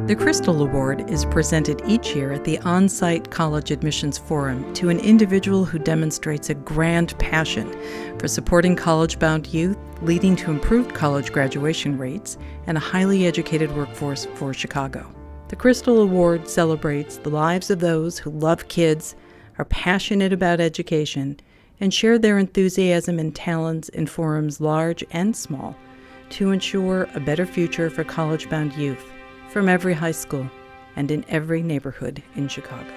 The Crystal Award is presented each year at the on-site College Admissions Forum to an individual who demonstrates a grand passion for supporting college-bound youth, leading to improved college graduation rates and a highly educated workforce for Chicago. The Crystal Award celebrates the lives of those who love kids, are passionate about education, and share their enthusiasm and talents in forums large and small to ensure a better future for college-bound youth from every high school and in every neighborhood in Chicago.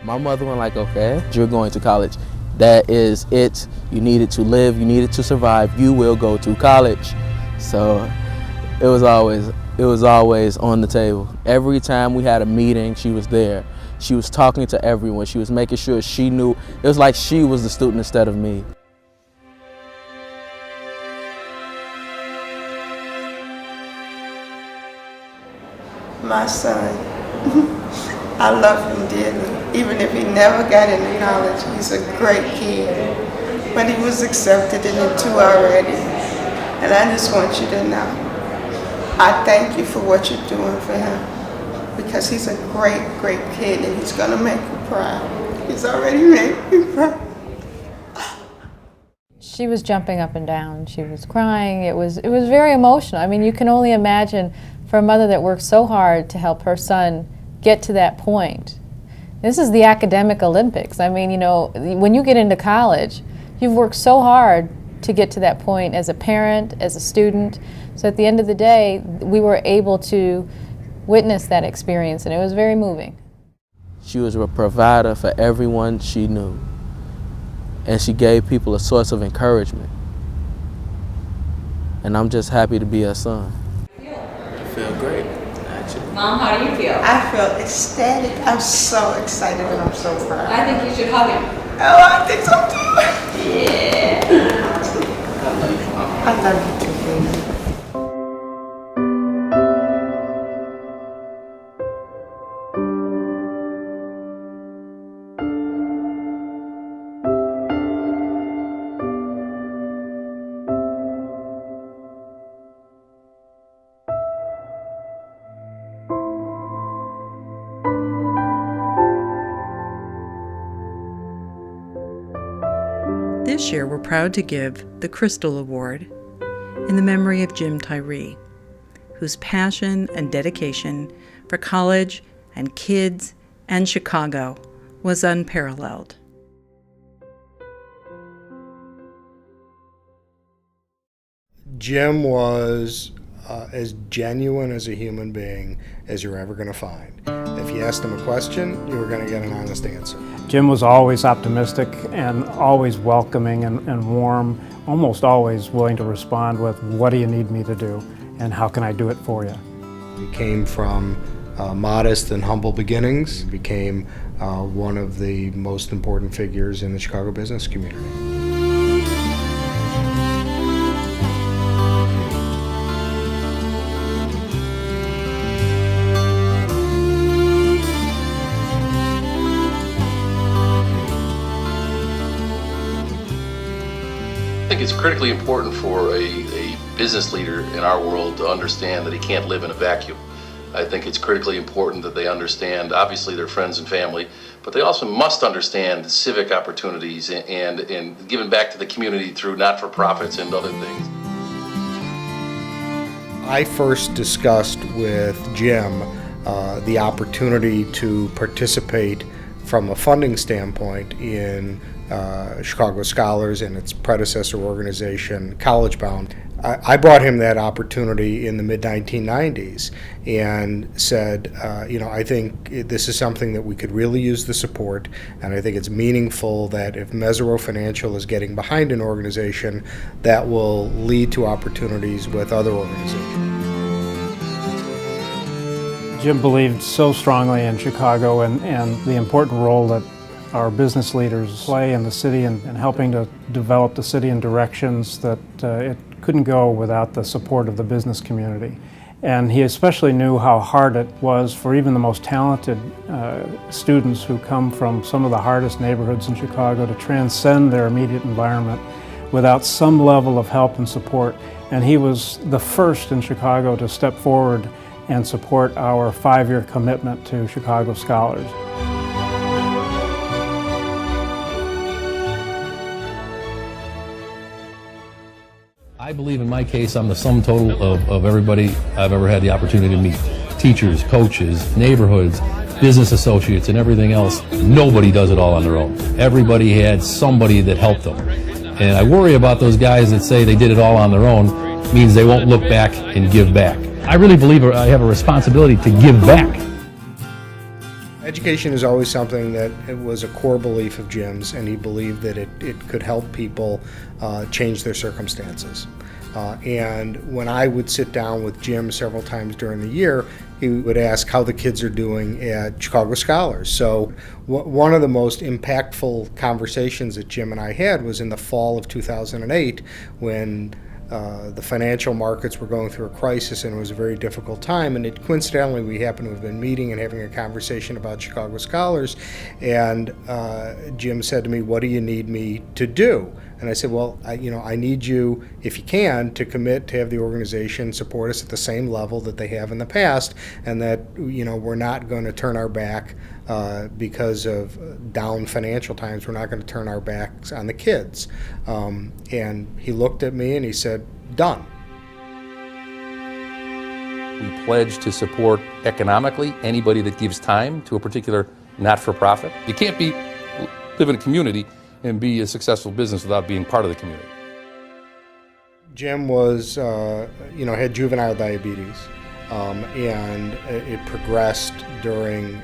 My mother went like, okay, you're going to college. That is it. You needed to live, you needed to survive, you will go to college. So it was always on the table. Every time we had a meeting, she was there. She was talking to everyone. She was making sure she knew. It was like she was the student instead of me. My son, I love him dearly. Even if he never got into college, he's a great kid. But he was accepted into already. And I just want you to know, I thank you for what you're doing for him. Because he's a great, great kid and he's gonna make you proud. He's already made me proud. She was jumping up and down. She was crying. It was very emotional. I mean, you can only imagine for a mother that worked so hard to help her son get to that point. This is the academic Olympics. I mean, you know, when you get into college, you've worked so hard to get to that point as a parent, as a student. So at the end of the day, we were able to witness that experience, and it was very moving. She was a provider for everyone she knew, and she gave people a source of encouragement. And I'm just happy to be her son. I feel great, actually. Mom, how do you feel? I feel ecstatic. I'm so excited and I'm so proud. I think you should hug him. Oh, I think so too. Yeah. I love you, Mom. I love you too, baby. This year, we're proud to give the Crystal Award in the memory of Jim Tyree, whose passion and dedication for college and kids and Chicago was unparalleled. Jim was as genuine as a human being as you're ever going to find. If you asked him a question, you were going to get an honest answer. Jim was always optimistic and always welcoming and warm, almost always willing to respond with, what do you need me to do and how can I do it for you? He came from modest and humble beginnings, became one of the most important figures in the Chicago business community. I think it's critically important for a business leader in our world to understand that he can't live in a vacuum. I think it's critically important that they understand, obviously, their friends and family, but they also must understand civic opportunities and giving back to the community through not-for-profits and other things. I first discussed with Jim the opportunity to participate from a funding standpoint in Chicago Scholars and its predecessor organization, College Bound. I brought him that opportunity in the mid-1990s and said, I think this is something that we could really use the support, and I think it's meaningful that if Mesereau Financial is getting behind an organization, that will lead to opportunities with other organizations. Jim believed so strongly in Chicago and the important role that our business leaders play in the city and helping to develop the city in directions that it couldn't go without the support of the business community. And he especially knew how hard it was for even the most talented students who come from some of the hardest neighborhoods in Chicago to transcend their immediate environment without some level of help and support. And he was the first in Chicago to step forward and support our 5-year commitment to Chicago Scholars. I believe in my case I'm the sum total of everybody I've ever had the opportunity to meet. Teachers, coaches, neighborhoods, business associates, and everything else. Nobody does it all on their own. Everybody had somebody that helped them. And I worry about those guys that say they did it all on their own, means they won't look back and give back. I really believe I have a responsibility to give back. Education is always something that it was a core belief of Jim's, and he believed that it could help people change their circumstances. And when I would sit down with Jim several times during the year, he would ask how the kids are doing at Chicago Scholars. So one of the most impactful conversations that Jim and I had was in the fall of 2008 when the financial markets were going through a crisis and it was a very difficult time, and coincidentally we happened to have been meeting and having a conversation about Chicago Scholars, and Jim said to me, "What do you need me to do?" And I said, "Well, I need you, if you can, to commit to have the organization support us at the same level that they have in the past, and that we're not going to turn our back because of down financial times. We're not going to turn our backs on the kids." And he looked at me and he said, "Done." We pledge to support economically anybody that gives time to a particular not-for-profit. You can't live in a community and be a successful business without being part of the community. Jim was, had juvenile diabetes, and it progressed during,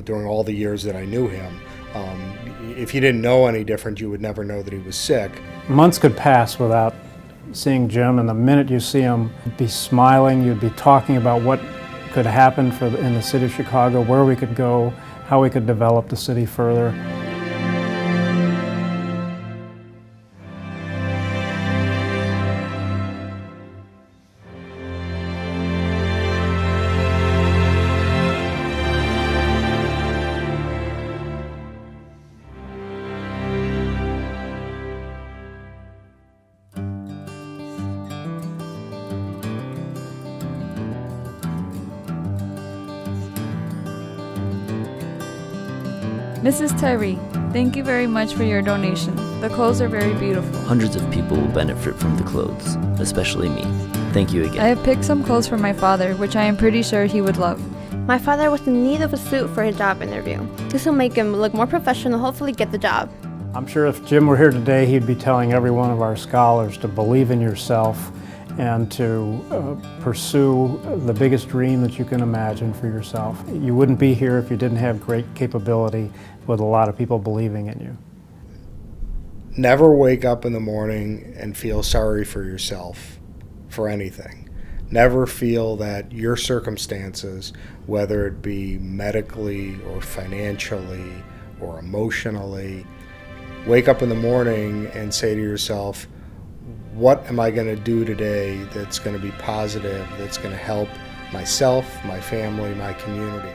during all the years that I knew him. If you didn't know any different, you would never know that he was sick. Months could pass without seeing Jim, and the minute you see him, you'd be smiling, you'd be talking about what could happen in the city of Chicago, where we could go, how we could develop the city further. Mrs. Tyree, thank you very much for your donation. The clothes are very beautiful. Hundreds of people will benefit from the clothes, especially me. Thank you again. I have picked some clothes for my father, which I am pretty sure he would love. My father was in need of a suit for his job interview. This will make him look more professional, hopefully get the job. I'm sure if Jim were here today, he'd be telling every one of our scholars to believe in yourself and to pursue the biggest dream that you can imagine for yourself. You wouldn't be here if you didn't have great capability with a lot of people believing in you. Never wake up in the morning and feel sorry for yourself for anything. Never feel that your circumstances, whether it be medically or financially or emotionally, wake up in the morning and say to yourself, what am I going to do today that's going to be positive, that's going to help myself, my family, my community?